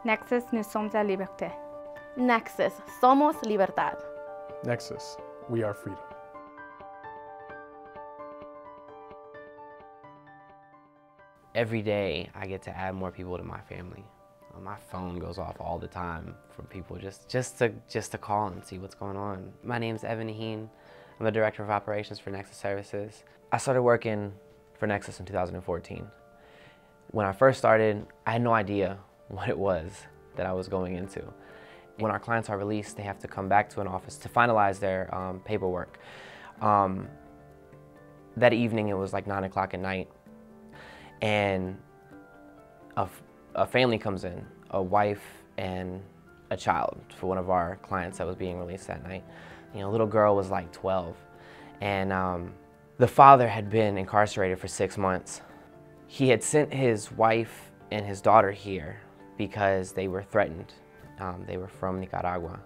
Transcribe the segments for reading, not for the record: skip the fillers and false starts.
Nexus, nous sommes la liberté. Nexus, somos libertad. Nexus, we are freedom. Every day I get to add more people to my family. My phone goes off all the time from people just to call and see what's going on. My name's Evan Heen. I'm the Director of Operations for Nexus Services. I started working for Nexus in 2014. When I first started, I had no idea what it was that I was going into. When our clients are released, they have to come back to an office to finalize their paperwork. That evening, it was like 9 o'clock at night, and a family comes in, a wife and a child for one of our clients that was being released that night. You know, little girl was like 12, and the father had been incarcerated for 6 months. He had sent his wife and his daughter here because they were threatened. They were from Nicaragua.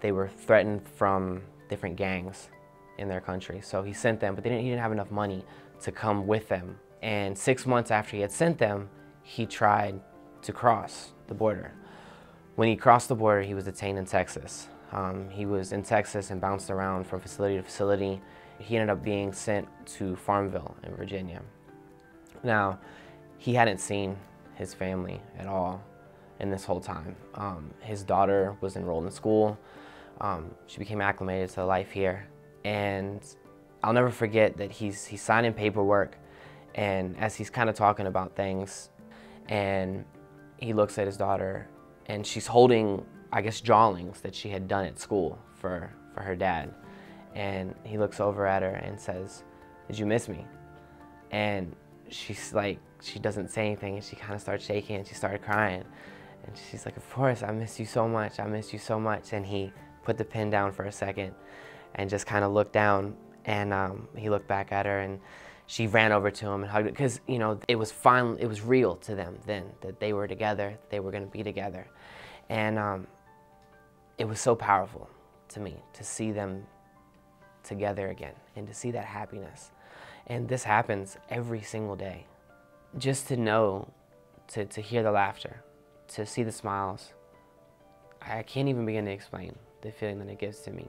They were threatened from different gangs in their country. So he sent them, but he didn't have enough money to come with them. And 6 months after he had sent them, he tried to cross the border. When he crossed the border, he was detained in Texas. He was in Texas and bounced around from facility to facility. He ended up being sent to Farmville in Virginia. Now, he hadn't seen his family at all in this whole time. His daughter was enrolled in school. She became acclimated to life here. And I'll never forget that he's signing paperwork, and as he's kind of talking about things, and he looks at his daughter, and she's holding, I guess, drawings that she had done at school for her dad. And he looks over at her and says, "Did you miss me?" And she's like, she doesn't say anything, and she kind of starts shaking, and she started crying. And she's like, "Of course, I miss you so much, I miss you so much." And he put the pen down for a second and just kind of looked down, and he looked back at her, and she ran over to him and hugged him, because, you know, it was real to them then, that they were together, they were going to be together. And it was so powerful to me to see them together again and to see that happiness. And this happens every single day. Just to know, to hear the laughter, to see the smiles, I can't even begin to explain the feeling that it gives to me.